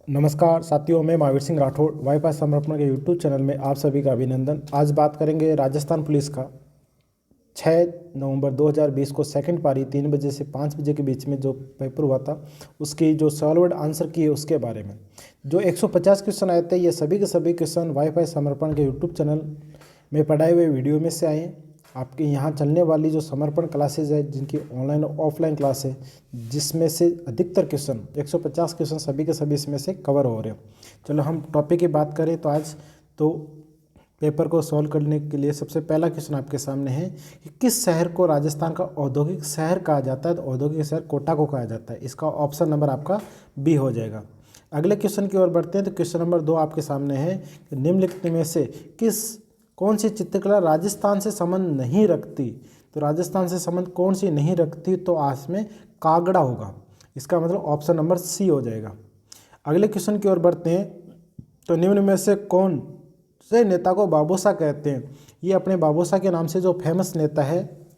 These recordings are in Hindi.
नमस्कार साथियों, मैं महावीर सिंह राठौड़ वाईफाई समर्पण के यूट्यूब चैनल में आप सभी का अभिनंदन। आज बात करेंगे राजस्थान पुलिस का 6 नवंबर 2020 को सेकंड पारी 3 बजे से 5 बजे के बीच में जो पेपर हुआ था उसकी जो सॉल्व्ड आंसर की है उसके बारे में। जो 150 क्वेश्चन आए थे ये सभी के सभी क्वेश्चन वाईफाई समर्पण के यूट्यूब चैनल में पढ़ाए हुए वीडियो में से आए हैं। आपके यहाँ चलने वाली जो समर्पण क्लासेज है, जिनकी ऑनलाइन और ऑफलाइन क्लास है, जिसमें से अधिकतर क्वेश्चन 150 क्वेश्चन सभी के सभी इसमें से कवर हो रहे हैं। चलो हम टॉपिक की बात करें तो आज तो पेपर को सॉल्व करने के लिए सबसे पहला क्वेश्चन आपके सामने है कि किस शहर को राजस्थान का औद्योगिक शहर कहा जाता है। तो औद्योगिक शहर कोटा को कहा जाता है। इसका ऑप्शन नंबर आपका बी हो जाएगा। अगले क्वेश्चन की ओर बढ़ते हैं तो क्वेश्चन नंबर 2 आपके सामने है कि निम्नलिखित में से कौन सी चित्रकला राजस्थान से संबंध नहीं रखती। तो राजस्थान से संबंध कौन सी नहीं रखती, तो आज में कागड़ा होगा। इसका मतलब ऑप्शन नंबर सी हो जाएगा। अगले क्वेश्चन की ओर बढ़ते हैं तो निम्न में से कौन से नेता को बाबूसा कहते हैं। ये अपने बाबूसा के नाम से जो फेमस नेता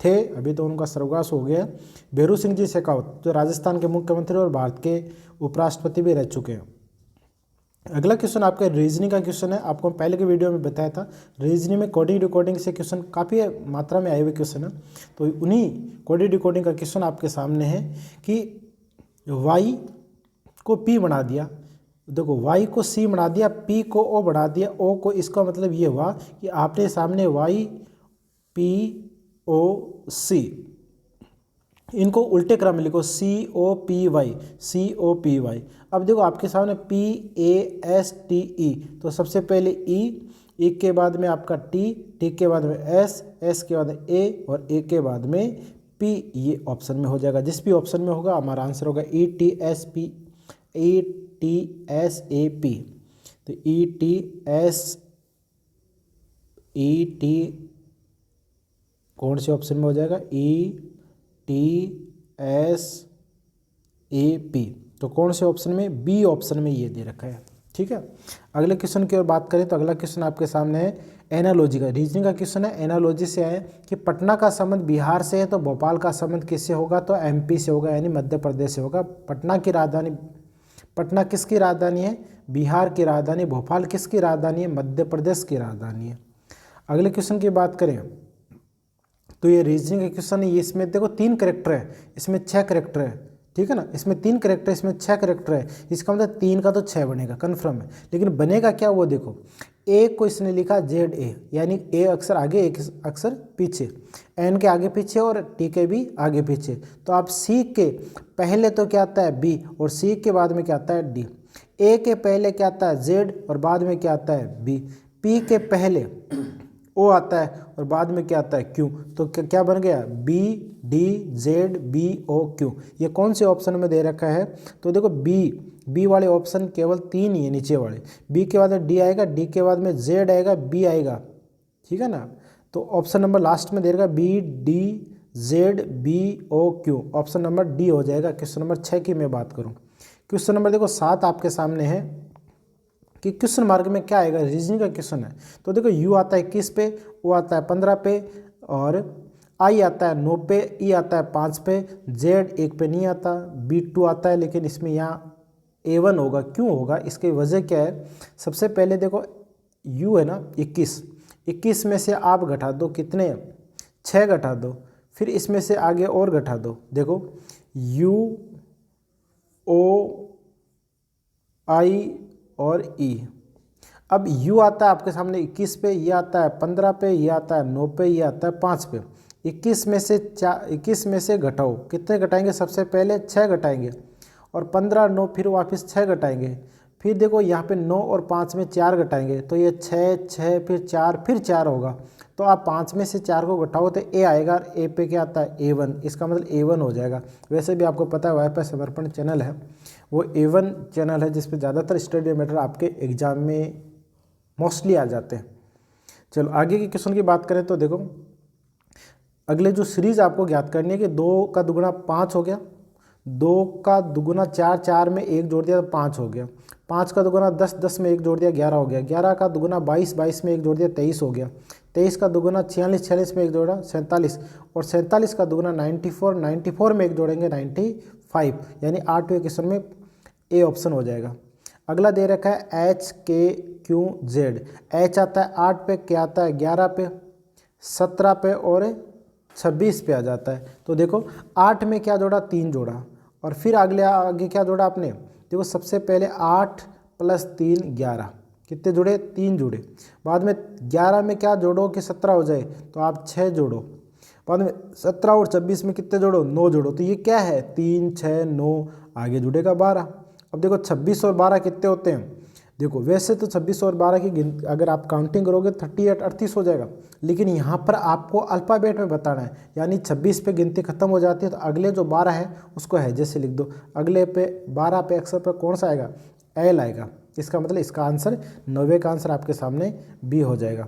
थे, अभी तो उनका स्वर्गवास हो गया, भैरू सिंह जी शेखावत, जो राजस्थान के मुख्यमंत्री और भारत के उपराष्ट्रपति भी रह चुके हैं। अगला क्वेश्चन आपका रीजनिंग का क्वेश्चन है। आपको पहले के वीडियो में बताया था रीजनिंग में कोडिंग डिकोडिंग से क्वेश्चन काफ़ी मात्रा में आए हुए क्वेश्चन है। तो उन्हीं कोडिंग डिकोडिंग का क्वेश्चन आपके सामने है कि y को p बना दिया, देखो y को c बना दिया, p को o बढ़ा दिया, o को, इसका मतलब ये हुआ कि आपने सामने y p o c इनको उल्टे क्रम में लिखो, COPY। अब देखो आपके सामने PASTE, तो सबसे पहले E के बाद में आपका T के बाद में S के बाद में A और A के बाद में P, ये ऑप्शन में हो जाएगा। जिस भी ऑप्शन में होगा हमारा आंसर होगा ETSAP। तो कौन से ऑप्शन में हो जाएगा, ETSAP। तो कौन से ऑप्शन में, बी ऑप्शन में ये दे रखा है। ठीक है। अगले क्वेश्चन की ओर बात करें तो अगला क्वेश्चन आपके सामने है एनालॉजी का, रीजनिंग का क्वेश्चन है। एनालॉजी से है कि पटना का संबंध बिहार से है तो भोपाल का संबंध किससे होगा, तो MP से होगा, यानी मध्य प्रदेश से होगा। पटना किसकी राजधानी है, बिहार की राजधानी। भोपाल किसकी राजधानी है, मध्य प्रदेश की राजधानी है। अगले क्वेश्चन की बात करें तो ये रीजनिंग का क्वेश्चन है। ये इसमें देखो 3 करेक्टर है, इसमें 6 करेक्टर है। ठीक है ना, इसमें 3 करेक्टर, इसमें 6 करेक्टर है। इसका मतलब 3 का तो 6 बनेगा, कन्फर्म है। लेकिन बनेगा क्या वो देखो, ए को इसने लिखा ZA, यानी ए अक्षर आगे एक अक्षर पीछे, एन के आगे पीछे और टी के भी आगे पीछे। तो आप सी के पहले तो क्या आता है B और सी के बाद में क्या आता है D। ए के पहले क्या आता है Z और बाद में क्या आता है B। P के पहले O आता है और बाद में क्या आता है Q। तो क्या बन गया BDZBOQ। ये कौन से ऑप्शन में दे रखा है, तो देखो बी वाले ऑप्शन केवल 3 ही है नीचे वाले। B के बाद में D आएगा, D के बाद में Z आएगा, B आएगा। ठीक है ना, तो ऑप्शन नंबर लास्ट में दे रखा BDZBOQ, ऑप्शन नंबर D हो जाएगा। क्वेश्चन नंबर 6 की मैं बात करूँ, क्वेश्चन नंबर देखो 7 आपके सामने है कि क्वेश्चन मार्क में क्या आएगा, रीजनिंग का क्वेश्चन है। तो देखो U आता है 21 पे, O आता है 15 पे और I आता है 9 पे, E आता है 5 पे, Z 1 पे नहीं आता, B2 आता है, लेकिन इसमें यहाँ A1 होगा। क्यों होगा, इसकी वजह क्या है। सबसे पहले देखो U है ना 21 में से आप घटा दो, कितने 6 घटा दो, फिर इसमें से आगे और घटा दो। देखो U O I और E। अब U आता है आपके सामने 21 पे, ये आता है 15 पे, ये आता है 9 पे, ये आता है 5 पे। 21 में से घटाओ, कितने घटाएंगे, सबसे पहले 6 घटाएंगे और 15 9 फिर वापस 6 घटाएंगे। फिर देखो यहाँ पे 9 और 5 में 4 घटाएंगे, तो ये 6 फिर 4 होगा। तो आप 5 में से 4 को घटाओ तो A आएगा, और A पे क्या आता है A1, इसका मतलब A1 हो जाएगा। वैसे भी आपको पता है वाईफाई समर्पण चैनल है वो A1 चैनल है, जिस पे ज़्यादातर स्टडी मैटर आपके एग्जाम में मोस्टली आ जाते हैं। चलो आगे के क्वेश्चन की बात करें तो देखो अगले जो सीरीज आपको ज्ञात करनी है कि 2 का दुगुना 5 हो गया, 2 का दुगुना 4, 4 में 1 जोड़ दिया तो 5 हो गया, 5 का दुगुना 10, 10 में 1 जोड़ दिया 11 हो गया, 11 का दुगुना 22, 22 में 1 जोड़ दिया 23 हो गया, 23 का दुगुना 46, 46 में 1 जोड़ा 47 और 47 का दुगुना 94, 94 में 1 जोड़ेंगे 95, यानी 8वें क्वेश्चन में A ऑप्शन हो जाएगा। अगला दे रखा है HKQZ। H आता है 8 पे, क्या आता है 11 पे, 17 पे और 26 पे आ जाता है। तो देखो 8 में क्या जोड़ा, 3 जोड़ा, और फिर आगे क्या जोड़ा आपने, देखो सबसे पहले 8 + 3 11, कितने जुड़े, 3 जुड़े। बाद में 11 में क्या जोड़ो कि 17 हो जाए, तो आप 6 जोड़ो। बाद में 17 और 26 में कितने जोड़ो, 9 जोड़ो। तो ये क्या है, 3 6 9, आगे जुड़ेगा 12। अब देखो 26 और 12 कितने होते हैं, देखो वैसे तो 26 और 12 की अगर आप काउंटिंग करोगे 38 38 हो जाएगा, लेकिन यहाँ पर आपको अल्फ़ाबेट में बताना है, यानी 26 पे गिनती खत्म हो जाती है तो अगले जो 12 है उसको है जैसे लिख दो। अगले पे 12 पे अक्षर पर कौन सा आएगा, एल आएगा। इसका मतलब इसका आंसर 90 का आंसर आपके सामने बी हो जाएगा।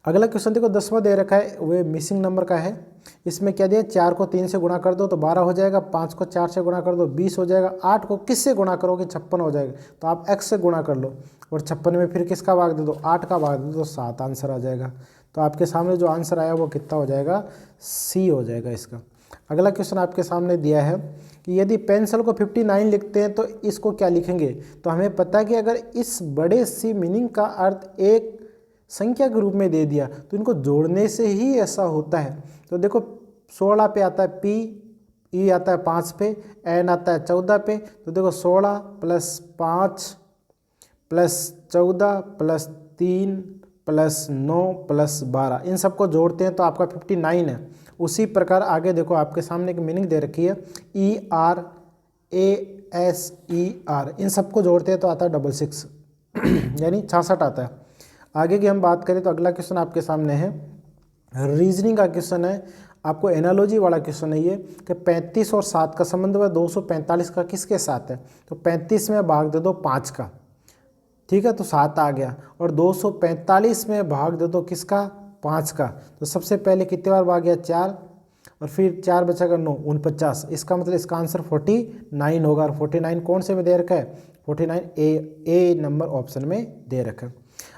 अगला क्वेश्चन देखो 10वां दे रखा है, वो मिसिंग नंबर का है। इसमें क्या दिया, 4 को 3 से गुणा कर दो तो 12 हो जाएगा, 5 को 4 से गुणा कर दो 20 हो जाएगा, 8 को किससे गुणा करोगे 56 हो जाएगा, तो आप x से गुणा कर लो, और 56 में फिर किसका भाग दे दो, 8 का भाग दे दो, 7 आंसर आ जाएगा। तो आपके सामने जो आंसर आया वो कितना हो जाएगा, सी हो जाएगा इसका। अगला क्वेश्चन आपके सामने दिया है कि यदि पेंसिल को 59 लिखते हैं तो इसको क्या लिखेंगे। तो हमें पता है कि अगर इस बड़े सी मीनिंग का अर्थ एक संख्या के रूप में दे दिया तो इनको जोड़ने से ही ऐसा होता है। तो देखो 16 पे आता है पी, ई आता है 5 पे, एन आता है 14 पे। तो देखो 16 + 5 + 14 + 3 + 9 + 12, इन सबको जोड़ते हैं तो आपका 59 है। उसी प्रकार आगे देखो आपके सामने एक मीनिंग दे रखी है ERASER, इन सबको जोड़ते हैं तो आता है 66 यानी 66 आता है। आगे की हम बात करें तो अगला क्वेश्चन आपके सामने है, रीजनिंग का क्वेश्चन है, आपको एनालॉजी वाला क्वेश्चन है ये कि 35 और 7 का संबंध है 245 का किसके साथ है। तो 35 में भाग दे दो 5 का, ठीक है, तो 7 आ गया, और 245 में भाग दे दो किसका, 5 का। तो सबसे पहले कितने बार भाग गया, 4, और फिर 4 बचेगा 9, 49। इसका मतलब इसका आंसर 49 होगा, और 49 कौन से में दे रखा है, 49 ए नंबर ऑप्शन में दे रखा है।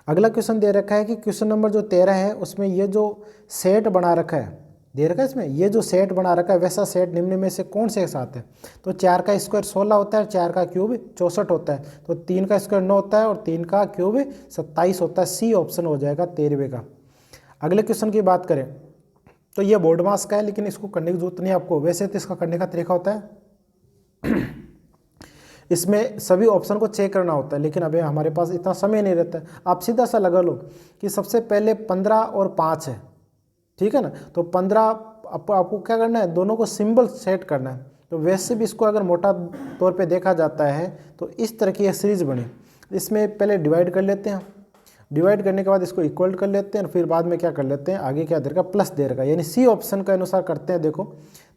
अगला क्वेश्चन दे रखा है कि क्वेश्चन नंबर जो 13 है उसमें ये जो सेट बना रखा है, दे रखा है इसमें ये जो सेट बना रखा है वैसा सेट निम्न में से कौन से के साथ है। तो 4 का स्क्वायर 16 होता है, 4 का क्यूब 64 होता है, तो 3 का स्क्वायर 9 होता है और 3 का क्यूब 27 होता है। सी ऑप्शन हो जाएगा 13वें का। अगले क्वेश्चन की बात करें तो ये बोर्ड मास का है, लेकिन इसको करने की जरूरत नहीं है आपको, वैसे तो इसका करने का तरीका होता है इसमें सभी ऑप्शन को चेक करना होता है, लेकिन अभी हमारे पास इतना समय नहीं रहता है। आप सीधा सा लगा लो कि सबसे पहले 15 और 5 है, ठीक है ना। तो 15 आपको क्या करना है, दोनों को सिंबल सेट करना है। तो वैसे भी इसको अगर मोटा तौर पे देखा जाता है तो इस तरह की सीरीज बनी, इसमें पहले डिवाइड कर लेते हैं, डिवाइड करने के बाद इसको इक्वल कर लेते हैं, फिर बाद में क्या कर लेते हैं, आगे क्या दे रखा, प्लस दे रखा, यानी सी ऑप्शन के अनुसार करते हैं। देखो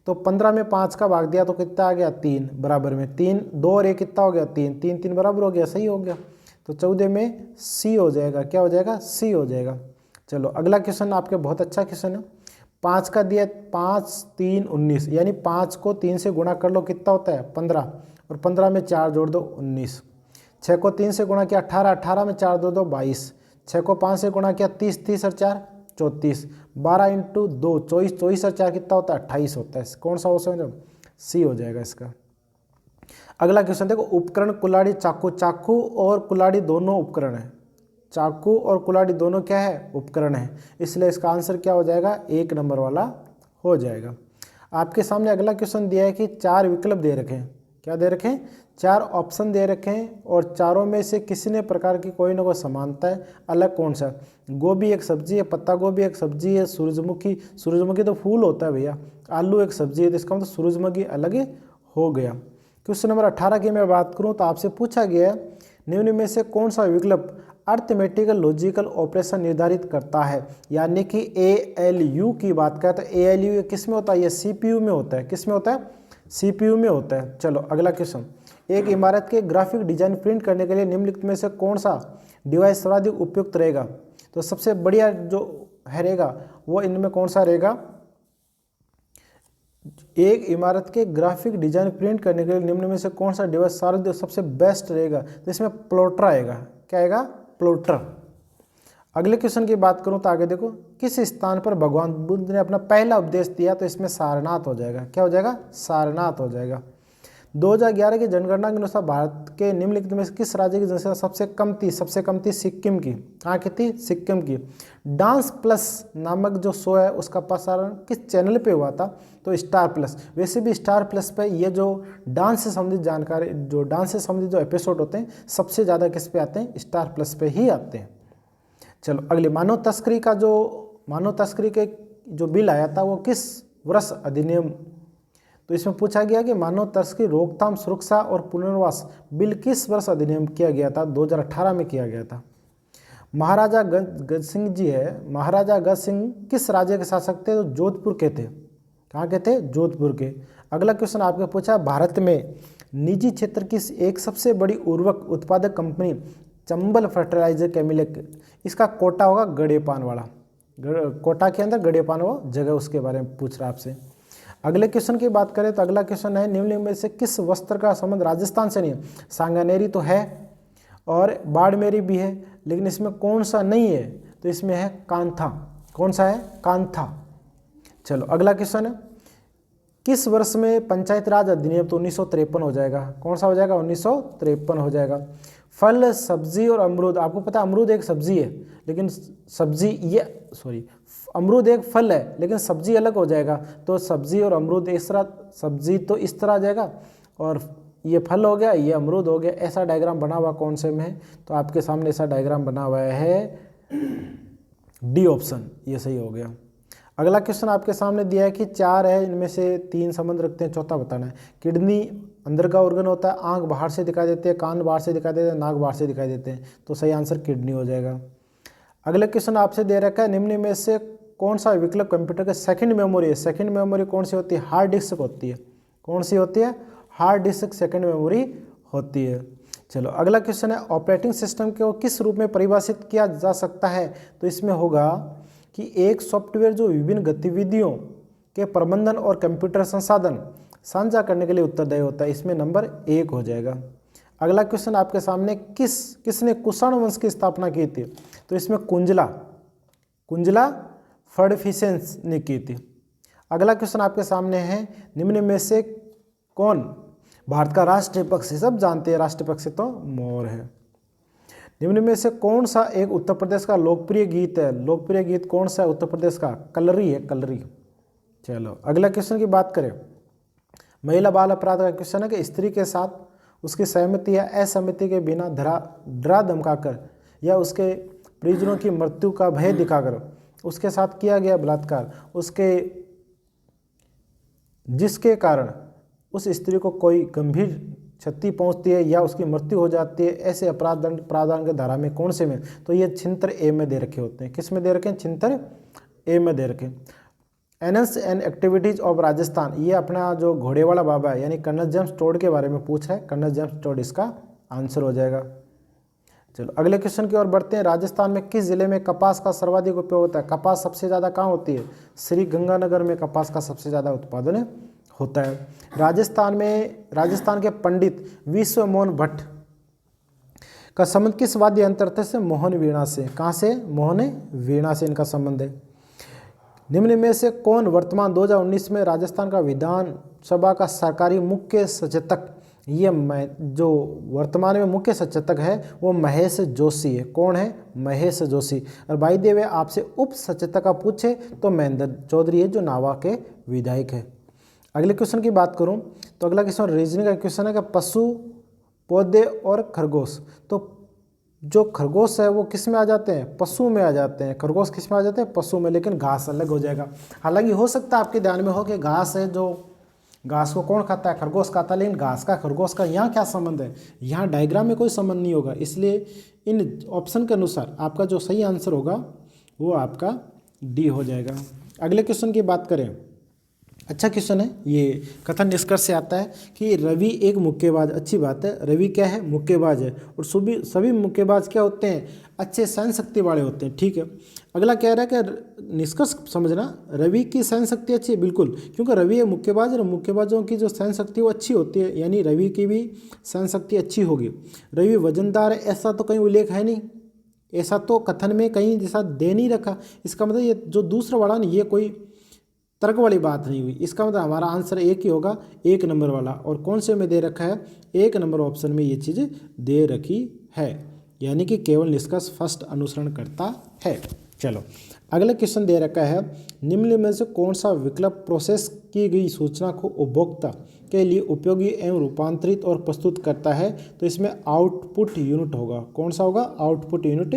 तो 15 में 5 का भाग दिया तो कितना आ गया, 3 बराबर में 3, 2 और 1 कितना हो गया, 3 3 3 बराबर हो गया, सही हो गया। तो 14 में सी हो जाएगा, क्या हो जाएगा, सी हो जाएगा। चलो अगला क्वेश्चन आपके बहुत अच्छा क्वेश्चन है, 5 का दिया 5 3 19, यानी 5 को 3 से गुणा कर लो कितना होता है 15, और 15 में 4 जोड़ दो 19। 6 को 3 से गुणा किया 18, 18 में 4 दो 22। 6 को 5 से गुणा किया 30, 30 और 4 34। 12 × 2 24, 24 और 4 कितना होता है 28 होता है। कौन सा ऑप्शन है, सी हो जाएगा इसका। अगला क्वेश्चन देखो, उपकरण कुल्हाड़ी चाकू, चाकू और कुल्हाड़ी दोनों उपकरण है, चाकू और कुल्हाड़ी दोनों क्या है, उपकरण है, इसलिए इसका आंसर क्या हो जाएगा, 1 नंबर वाला हो जाएगा। आपके सामने अगला क्वेश्चन दिया है कि 4 विकल्प दे रखे हैं, क्या दे रखे हैं, 4 ऑप्शन दे रखे हैं, और चारों में से किसी ने प्रकार की कोई ना कोई समानता है, अलग कौन सा। गोभी एक सब्जी है, पत्ता गोभी एक सब्जी है, सूरजमुखी, सूरजमुखी तो फूल होता है भैया, आलू एक सब्जी है, तो इसका मतलब सूरजमुखी अलग हो गया। क्वेश्चन नंबर 18 की मैं बात करूं तो आपसे पूछा गया है निम्न में से कौन सा विकल्प अर्थमेटिकल लॉजिकल ऑपरेशन निर्धारित करता है, यानी कि ALU की बात करें तो ALU किस में होता है, ये CPU में होता है, किस में होता है, CPU में होता है। चलो अगला क्वेश्चन, एक इमारत के ग्राफिक डिजाइन प्रिंट करने के लिए निम्नलिखित में से कौन सा डिवाइस सर्वाधिक उपयुक्त रहेगा। तो सबसे बढ़िया जो रहेगा वो इनमें कौन सा रहेगा, एक इमारत के ग्राफिक डिजाइन प्रिंट करने के लिए निम्न में से कौन सा डिवाइस सबसे बेस्ट रहेगा। तो इसमें प्लॉटर आएगा, क्या आएगा, प्लॉटर। अगले क्वेश्चन की बात करूं तो आगे देखो, किस स्थान पर भगवान बुद्ध ने अपना पहला उपदेश दिया, तो इसमें सारनाथ हो जाएगा, क्या हो जाएगा, सारनाथ हो जाएगा। 2011 की जनगणना के अनुसार भारत के निम्नलिखित में से किस राज्य की जनसंख्या सबसे कम थी सिक्किम की। कहाँ की थी? सिक्किम की। डांस प्लस नामक जो शो है उसका प्रसारण किस चैनल पे हुआ था? तो स्टार प्लस। वैसे भी स्टार प्लस पे ये जो डांस से संबंधित जानकारी, जो डांस से संबंधित जो एपिसोड होते हैं सबसे ज़्यादा किस पे आते हैं? स्टार प्लस पे ही आते हैं। चलो अगले, मानव तस्करी के जो बिल आया था वो किस वर्ष अधिनियम? तो इसमें पूछा गया कि मानव तस्करी रोकथाम, सुरक्षा और पुनर्वास बिल किस वर्ष अधिनियम किया गया था? 2018 में किया गया था। महाराजा गज सिंह जी है, महाराजा गज सिंह किस राज्य के शासक थे? तो जोधपुर के थे। कहाँ के थे? जोधपुर के। अगला क्वेश्चन आपके पूछा, भारत में निजी क्षेत्र की एक सबसे बड़ी उर्वरक उत्पादक कंपनी चंबल फर्टिलाइजर केमिकल, इसका कोटा होगा गड़ेपान वाला। कोटा के अंदर गड़ेपान वो जगह, उसके बारे में पूछ रहा है आपसे। अगले क्वेश्चन की बात करें तो अगला क्वेश्चन है, निम्नलिखित में से किस वस्त्र का संबंध राजस्थान से नहीं है? सांगानेरी तो है और बाड़मेरी भी है, लेकिन इसमें कौन सा नहीं है? तो इसमें है कांथा। कौन सा है? कांथा। चलो अगला क्वेश्चन है, किस वर्ष में पंचायत राज अधिनियम? तो 1953 हो जाएगा। कौन सा हो जाएगा? 1953 हो जाएगा। फल, सब्जी और अमरूद, आपको पता है अमरूद एक सब्जी है, लेकिन अमरूद एक फल है लेकिन सब्जी अलग हो जाएगा। तो सब्जी और अमरूद इस तरह, सब्जी तो इस तरह आ जाएगा और ये फल हो गया, ये अमरूद हो गया। ऐसा डायग्राम बना हुआ कौन से में है? तो आपके सामने ऐसा डायग्राम बना हुआ है, डी ऑप्शन, ये सही हो गया। अगला क्वेश्चन आपके सामने दिया है कि 4 है, इनमें से 3 संबंध रखते हैं, चौथा बताना है। किडनी अंदर का ऑर्गन होता है, आंख बाहर से दिखाई देते हैं, कान बाहर से दिखाई देते हैं, नाक बाहर से दिखाई देते हैं। तो सही आंसर किडनी हो जाएगा। अगला क्वेश्चन आपसे दे रखा है, निम्न में से कौन सा विकल्प कंप्यूटर का सेकंड मेमोरी है? सेकंड मेमोरी कौन सी होती है? हार्ड डिस्क होती है। कौन सी होती है? हार्ड डिस्क सेकंड मेमोरी होती है। चलो अगला क्वेश्चन है, ऑपरेटिंग सिस्टम को किस रूप में परिभाषित किया जा सकता है? तो इसमें होगा कि एक सॉफ्टवेयर जो विभिन्न गतिविधियों के प्रबंधन और कंप्यूटर संसाधन साझा करने के लिए उत्तरदायी होता है। इसमें नंबर 1 हो जाएगा। अगला क्वेश्चन आपके सामने, किसने कुषाण वंश की स्थापना की थी? तो इसमें कुंजला फर्डफिसेंस ने की थी। अगला क्वेश्चन आपके सामने है, निम्न में से कौन भारत का राष्ट्रीय पक्षी? सब जानते हैं राष्ट्रीय पक्षी तो मोर है। निम्न में से कौन सा एक उत्तर प्रदेश का लोकप्रिय गीत है? लोकप्रिय गीत कौन सा है उत्तर प्रदेश का? कलरी है, कलरी। चलो अगला क्वेश्चन की बात करें, महिला बाल अपराध का क्वेश्चन है कि स्त्री के साथ उसकी सहमति या असहमति के बिना डरा धमकाकर या उसके परिजनों की मृत्यु का भय दिखाकर उसके साथ किया गया बलात्कार, जिसके कारण उस स्त्री को कोई गंभीर क्षति पहुंचती है या उसकी मृत्यु हो जाती है, ऐसे अपराध दंड प्रावधान के धारा में कौन से में? तो ये छिंतर ए में दे रखे होते हैं। किस में दे रखे हैं? छिंतर ए में दे रखे। Anus and activities of Rajasthan, ये अपना जो घोड़े वाला बाबा है यानी कर्नल जेम्स टोड के बारे में पूछा है। कर्नल जेम्स टोड इसका आंसर हो जाएगा। चलो अगले क्वेश्चन की ओर बढ़ते हैं, राजस्थान में किस जिले में कपास का सर्वाधिक उपयोग होता है? कपास सबसे ज़्यादा कहाँ होती है? श्री गंगानगर में कपास का सबसे ज़्यादा उत्पादन होता है। राजस्थान के पंडित विश्व मोहन भट्ट का संबंध किस वाद्य यंत्र से? मोहन वीणा से। कहाँ से? मोहन वीणा से इनका संबंध है। निम्न में से कौन वर्तमान 2019 में राजस्थान का विधानसभा का सरकारी मुख्य सचेतक? ये जो वर्तमान में मुख्य सचेतक है वो महेश जोशी है। कौन है? महेश जोशी। और बाय द वे आपसे उप सचेतक का पूछे तो महेंद्र चौधरी है जो नावा के विधायक है। अगले क्वेश्चन की बात करूं तो अगला क्वेश्चन रीजनिंग का क्वेश्चन है कि पशु, पौधे और खरगोश, तो जो खरगोश है वो किस में आ जाते हैं? पशु में आ जाते हैं। खरगोश किस में आ जाते हैं? पशु में, लेकिन घास अलग हो जाएगा। हालांकि हो सकता है आपके ध्यान में हो कि घास है, जो घास को कौन खाता है? खरगोश खाता है, लेकिन घास का खरगोश का यहाँ क्या संबंध है? यहाँ डायग्राम में कोई संबंध नहीं होगा, इसलिए इन ऑप्शन के अनुसार आपका जो सही आंसर होगा वो आपका डी हो जाएगा। अगले क्वेश्चन की बात करें, अच्छा क्वेश्चन है ये। कथन निष्कर्ष से आता है कि रवि एक मुक्केबाज, अच्छी बात है, रवि क्या है? मुक्केबाज है। और सभी मुक्केबाज क्या होते हैं? अच्छे सहन शक्ति वाले होते हैं। ठीक है, अगला कह रहा है कि निष्कर्ष समझना, रवि की सहन शक्ति अच्छी है। बिल्कुल, क्योंकि रवि एक मुक्केबाज है, मुक्केबाजों की जो सहन शक्ति वो अच्छी होती है, यानी रवि की भी सहन शक्ति अच्छी होगी। रवि वजनदार है ऐसा तो कहीं उल्लेख है नहीं, ऐसा तो कथन में कहीं जैसा दे नहीं रखा। इसका मतलब ये जो दूसरा वाला ना, ये कोई तर्क वाली बात नहीं हुई। इसका मतलब हमारा आंसर एक ही होगा, 1 नंबर वाला। और कौन से में दे रखा है, 1 नंबर ऑप्शन में ये चीज़ दे रखी है, यानी कि केवल निष्कर्ष फर्स्ट अनुसरण करता है। चलो अगला क्वेश्चन दे रखा है, निम्न में से कौन सा विकल्प प्रोसेस की गई सूचना को उपभोक्ता के लिए उपयोगी एवं रूपांतरित और प्रस्तुत करता है? तो इसमें आउटपुट यूनिट होगा। कौन सा होगा, आउटपुट यूनिट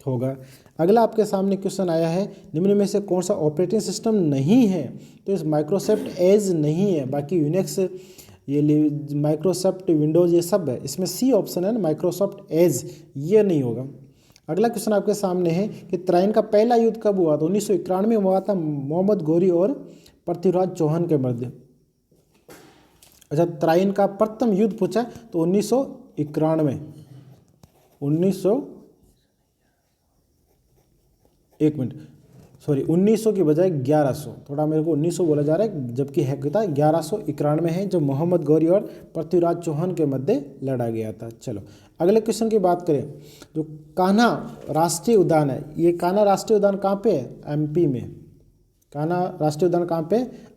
होगा। अगला आपके सामने क्वेश्चन आया है, निम्न में से कौन सा ऑपरेटिंग सिस्टम नहीं है? तो इस माइक्रोसॉफ्ट एज नहीं है, बाकी यूनिक्स, ये माइक्रोसॉफ्ट विंडोज़ ये सब है। इसमें सी ऑप्शन है ना, माइक्रोसॉफ्ट एज, ये नहीं होगा। अगला क्वेश्चन आपके सामने है कि तराइन का पहला युद्ध कब हुआ? तो 1991 में हुआ था, मोहम्मद गौरी और पृथ्वीराज चौहान के मध्य। अच्छा, तराइन का प्रथम युद्ध पूछा तो 1991, 1900 की बजाय 1100, थोड़ा मेरे को 1900 बोला जा रहा है, जबकि है कितना 1191 है, जो मोहम्मद गौरी और पृथ्वीराज चौहान के मध्य लड़ा गया था। चलो अगले क्वेश्चन की बात करें, जो कान्हा राष्ट्रीय उद्यान है, ये कान्हा राष्ट्रीय उद्यान कहाँ पे है? एमपी में। कान्हा राष्ट्रीय उद्यान कहाँ पे?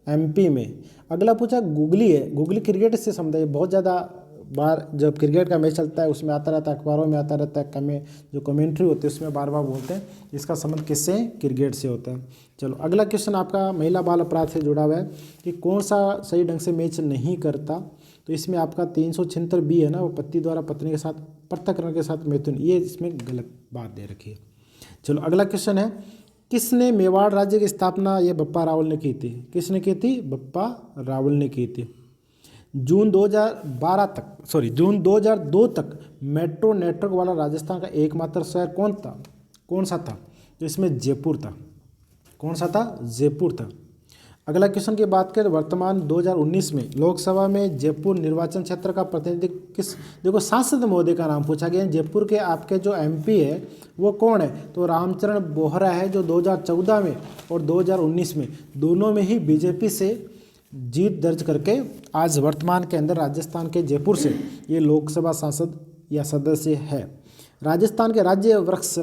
एमपी में। अगला पूछा गुगली है, गुगली क्रिकेट से संबंधित, बहुत ज़्यादा बार जब क्रिकेट का मैच चलता है उसमें आता रहता है, अखबारों में आता रहता है, जो कमेंट्री होती है उसमें बार बार बोलते हैं, इसका संबंध किससे? क्रिकेट से होता है। चलो अगला क्वेश्चन आपका महिला बाल अपराध से जुड़ा हुआ है कि कौन सा सही ढंग से मैच नहीं करता? तो इसमें आपका 376 बी है ना, वो पति द्वारा पत्नी के साथ पृथक्करण के साथ मैथुन, ये इसमें गलत बात दे रखी है। चलो अगला क्वेश्चन है, किसने मेवाड़ राज्य की स्थापना? ये बप्पा रावल ने की थी। किसने की थी? बप्पा रावल ने की थी। जून 2002 तक मेट्रो नेटवर्क वाला राजस्थान का एकमात्र शहर कौन सा था? तो इसमें जयपुर था। कौन सा था? जयपुर था। अगला क्वेश्चन की बात करें, वर्तमान 2019 में लोकसभा में जयपुर निर्वाचन क्षेत्र का प्रतिनिधित्व किस? देखो सांसद महोदय का नाम पूछा गया है। जयपुर के आपके जो एमपी है वो कौन है? तो रामचरण बोहरा है, जो 2014 में और 2019 में दोनों में ही बीजेपी से जीत दर्ज करके आज वर्तमान के अंदर राजस्थान के जयपुर से ये लोकसभा सांसद या सदस्य है। राजस्थान के राज्य वृक्ष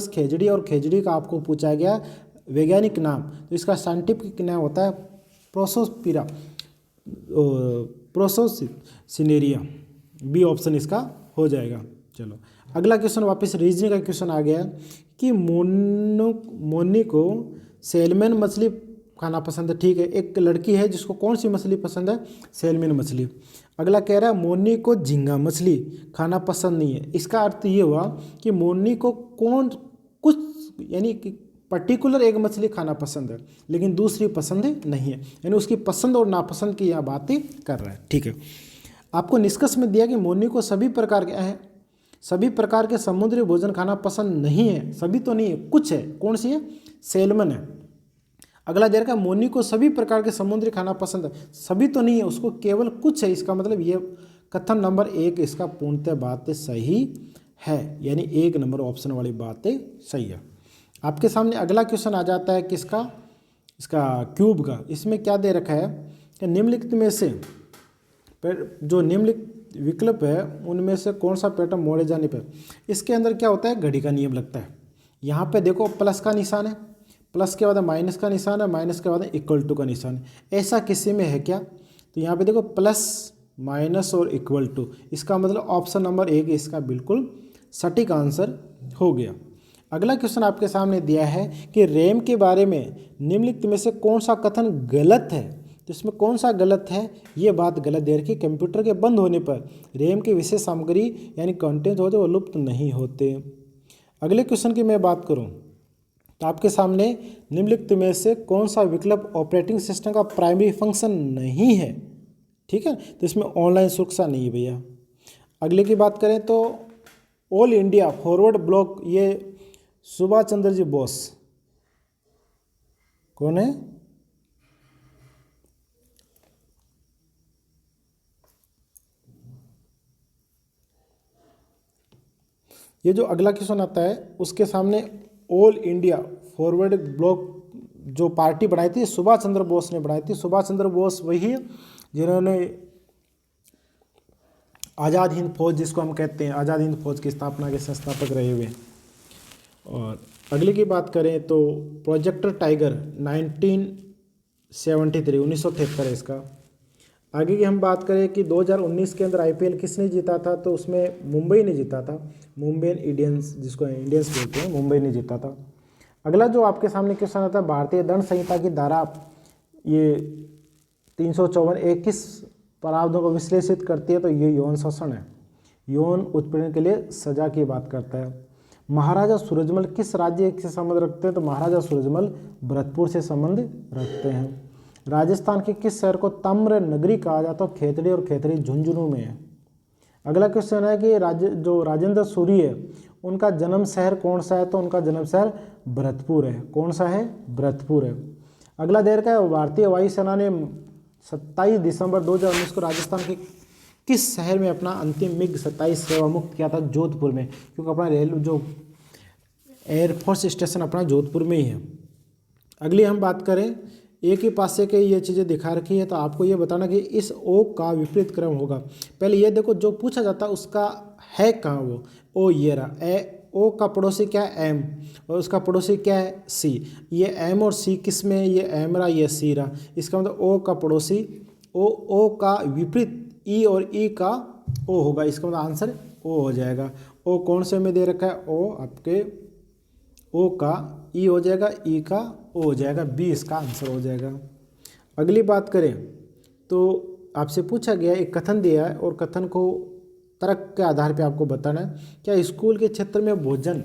खेजड़ी, और खेजड़ी का आपको पूछा गया वैज्ञानिक नाम, तो इसका साइंटिफिक नाम होता है प्रोसोसिनेरिया। बी ऑप्शन इसका हो जाएगा। चलो अगला क्वेश्चन वापस रीजनिंग का क्वेश्चन आ गया कि मोनी को सैल्मन मछली खाना पसंद है। ठीक है, एक लड़की है जिसको कौन सी मछली पसंद है? सैल्मन मछली। अगला कह रहा है मोनी को झींगा मछली खाना पसंद नहीं है। इसका अर्थ ये हुआ कि मोनी को कुछ यानी कि पर्टिकुलर एक मछली खाना पसंद है, लेकिन दूसरी पसंद नहीं है, यानी उसकी पसंद और नापसंद की यह बातें कर रहा है। ठीक है, आपको निष्कर्ष में दिया कि मोनी को सभी प्रकार के समुद्री भोजन खाना पसंद नहीं है। सभी तो नहीं है, कुछ है। कौन सी है? सैल्मन है। अगला दे रखा है मोनी को सभी प्रकार के समुद्री खाना पसंद है। सभी तो नहीं है, उसको केवल कुछ है। इसका मतलब ये कथन नंबर 1 इसका पूर्णतः बात सही है, यानी 1 नंबर ऑप्शन वाली बात सही है। आपके सामने अगला क्वेश्चन आ जाता है किसका? इसका क्यूब का। इसमें क्या दे रखा है कि निम्नलिखित में से जो निम्नलिखित विकल्प है उनमें से कौन सा पैटर्न मोड़े जाने पर? इसके अंदर क्या होता है? घड़ी का नियम लगता है। यहाँ पे देखो प्लस का निशान है, प्लस के बाद माइनस का निशान है, माइनस के बाद इक्वल टू का निशान है। ऐसा किसी में है क्या? तो यहाँ पे देखो प्लस माइनस और इक्वल टू, इसका मतलब ऑप्शन नंबर 1 इसका बिल्कुल सटीक आंसर हो गया। अगला क्वेश्चन आपके सामने दिया है कि रैम के बारे में निम्नलिखित में से कौन सा कथन गलत है? तो इसमें कौन सा गलत है? ये बात गलत दे रखी, कंप्यूटर के बंद होने पर रैम की विशेष सामग्री यानी कंटेंट होते वो लुप्त नहीं होते। अगले क्वेश्चन की मैं बात करूं तो आपके सामने निम्नलिखित में से कौन सा विकल्प ऑपरेटिंग सिस्टम का प्राइमरी फंक्शन नहीं है? ठीक है, तो इसमें ऑनलाइन सुरक्षा नहीं है भैया। अगले की बात करें तो ऑल इंडिया फॉरवर्ड ब्लॉक, ये सुभाष चंद्र जी बोस कौन है? ये जो अगला क्वेश्चन आता है उसके सामने ऑल इंडिया फॉरवर्ड ब्लॉक जो पार्टी बनाई थी सुभाष चंद्र बोस ने बनाई थी। सुभाष चंद्र बोस वही जिन्होंने आज़ाद हिंद फौज, जिसको हम कहते हैं आज़ाद हिंद फौज की स्थापना के संस्थापक रहे हुए। और अगले की बात करें तो प्रोजेक्ट टाइगर 73, 1973 है इसका। आगे की हम बात करें कि 2019 के अंदर आईपीएल किसने जीता था, तो उसमें मुंबई ने जीता था। मुंबई इंडियंस, जिसको इंडियंस बोलते हैं, मुंबई ने जीता था। अगला जो आपके सामने क्वेश्चन आता है, भारतीय दंड संहिता की धारा ये 354 किस प्रावधान को विश्लेषित करती है, तो ये यौन शोषण है। यौन उत्पीड़न के लिए सजा की बात करता है। महाराजा सूरजमल किस राज्य से संबंध रखते हैं, तो महाराजा सूरजमल भरतपुर से संबंध रखते हैं। राजस्थान के किस शहर को ताम्र नगरी कहा जाता है, खेतड़ी, और खेतड़ी झुंझुनू में है। अगला क्वेश्चन है कि जो राजेंद्र सूरी है उनका जन्म शहर कौन सा है, तो उनका जन्म शहर भरतपुर है। कौन सा है? भरतपुर है। अगला देर का है, भारतीय वायुसेना ने 27 दिसंबर 2019 को राजस्थान के किस शहर में अपना अंतिम MiG-27 सेवा मुक्त किया था? जोधपुर में, क्योंकि अपना जो एयरफोर्स स्टेशन अपना जोधपुर में ही है। अगली हम बात करें, एक ही पासे के ये चीज़ें दिखा रखी है, तो आपको ये बताना कि इस ओ का विपरीत क्रम होगा। पहले ये देखो, जो पूछा जाता है उसका है कहाँ वो ओ, ये रहा। ओ का पड़ोसी क्या है? एम, और उसका पड़ोसी क्या है? सी। ये एम और सी किस में? ये एम रहा, ये सी रहा। इसका मतलब ओ का पड़ोसी ओ का विपरीत ई, और ई का ओ होगा। इसका मतलब आंसर ओ हो जाएगा। ओ कौन से में दे रखा है? ओ आपके ओ का ई हो जाएगा, ई का ओ हो जाएगा, बी इसका आंसर हो जाएगा। अगली बात करें तो आपसे पूछा गया, एक कथन दिया है और कथन को तर्क के आधार पे आपको बताना है। क्या स्कूल के क्षेत्र में भोजन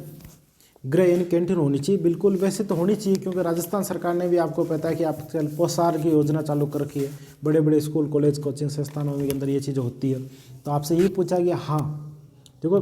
गृह यानी कैंटीन होनी चाहिए? बिल्कुल, वैसे तो होनी चाहिए, क्योंकि राजस्थान सरकार ने भी, आपको पता है कि आजकल पोषाहार की योजना चालू कर रखी है। बड़े बड़े स्कूल, कॉलेज, कोचिंग संस्थानों के अंदर ये चीज़ें होती है। तो आपसे ये पूछा गया, हाँ देखो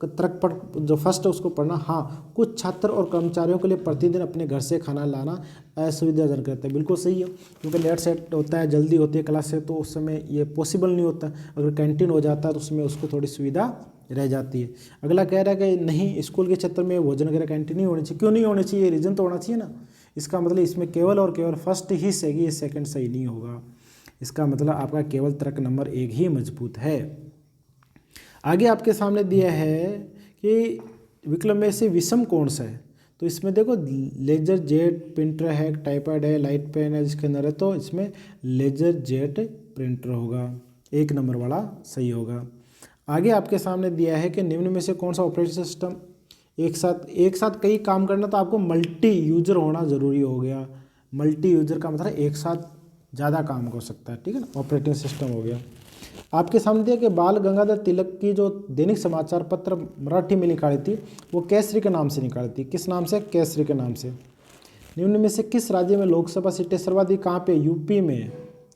तर्क पर जो फर्स्ट है उसको पढ़ना। हाँ, कुछ छात्र और कर्मचारियों के लिए प्रतिदिन अपने घर से खाना लाना असुविधाजनक रहता है। बिल्कुल सही है, क्योंकि लेट सेट होता है, जल्दी होती है क्लास से, तो उस समय ये पॉसिबल नहीं होता। अगर कैंटीन हो जाता है तो उसमें उसको थोड़ी सुविधा रह जाती है। अगला कह रहा है कि नहीं, स्कूल के क्षेत्र में भोजन गृह कैंटीन नहीं होनी चाहिए। क्यों नहीं होनी चाहिए? रीजन तो होना चाहिए ना। इसका मतलब इसमें केवल और केवल फर्स्ट ही सही, ये सेकंड सही नहीं होगा। इसका मतलब आपका केवल तर्क नंबर 1 ही मजबूत है। आगे आपके सामने दिया है कि विकल्प में से विषम कौन सा है, तो इसमें देखो लेजर जेट प्रिंटर है, टाइपॉड है, लाइट पेन है जिसके अंदर है, तो इसमें लेजर जेट प्रिंटर होगा, 1 नंबर वाला सही होगा। आगे आपके सामने दिया है कि निम्न में से कौन सा ऑपरेटिंग सिस्टम एक साथ कई काम करना, तो आपको मल्टी यूजर होना ज़रूरी हो गया। मल्टी यूजर का मतलब एक साथ ज़्यादा काम हो सकता है, ठीक है ना, ऑपरेटिंग सिस्टम हो गया। आपके सामने दिया कि बाल गंगाधर तिलक की जो दैनिक समाचार पत्र मराठी में निकाली थी, वो केसरी के नाम से निकाली थी। किस नाम से? केसरी के नाम से। निम्न में से किस राज्य में लोकसभा सीटें सर्वाधिक कहाँ पे? यूपी में।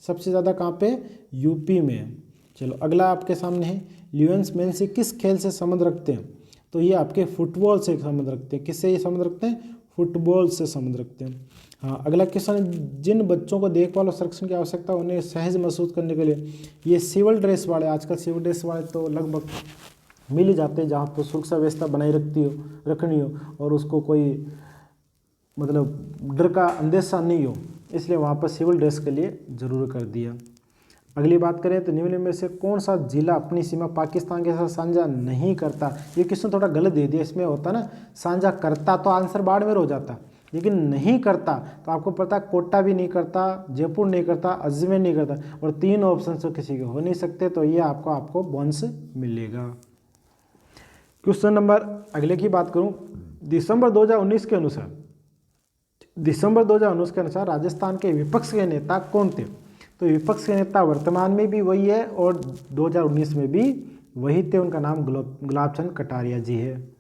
सबसे ज़्यादा कहाँ पे? यूपी में। चलो अगला आपके सामने है, लियोन्स मेसी किस खेल से संबंध रखते हैं, तो ये आपके फुटबॉल से संबंध रखते हैं। किससे ये संबंध रखते हैं? फुटबॉल से संबंध रखते हैं। हाँ, अगला क्वेश्चन, जिन बच्चों को देखभाल और संरक्षण की आवश्यकता है उन्हें सहज महसूस करने के लिए ये सिविल ड्रेस वाले, आजकल सिविल ड्रेस वाले तो लगभग मिल ही जाते हैं, जहाँ पर सुरक्षा व्यवस्था बनाई रखनी हो और उसको कोई मतलब डर का अंदेशा नहीं हो, इसलिए वहाँ पर सिविल ड्रेस के लिए जरूर कर दिया। अगली बात करें तो निम्न में से कौन सा जिला अपनी सीमा पाकिस्तान के साथ साझा नहीं करता? ये क्वेश्चन थोड़ा गलत दे दिया, इसमें होता ना साझा करता तो आंसर बाड़मेर हो जाता, लेकिन नहीं करता तो आपको पता है कोटा भी नहीं करता, जयपुर नहीं करता, अजमेर नहीं करता, और 3 ऑप्शन तो किसी के हो नहीं सकते, तो ये आपको बोनस मिलेगा। क्वेश्चन नंबर अगले की बात करूं, दिसंबर 2019 के अनुसार राजस्थान के विपक्ष के नेता कौन थे? तो विपक्ष के नेता वर्तमान में भी वही है और 2019 में भी वही थे, उनका नाम गुलाब चंद कटारिया जी है।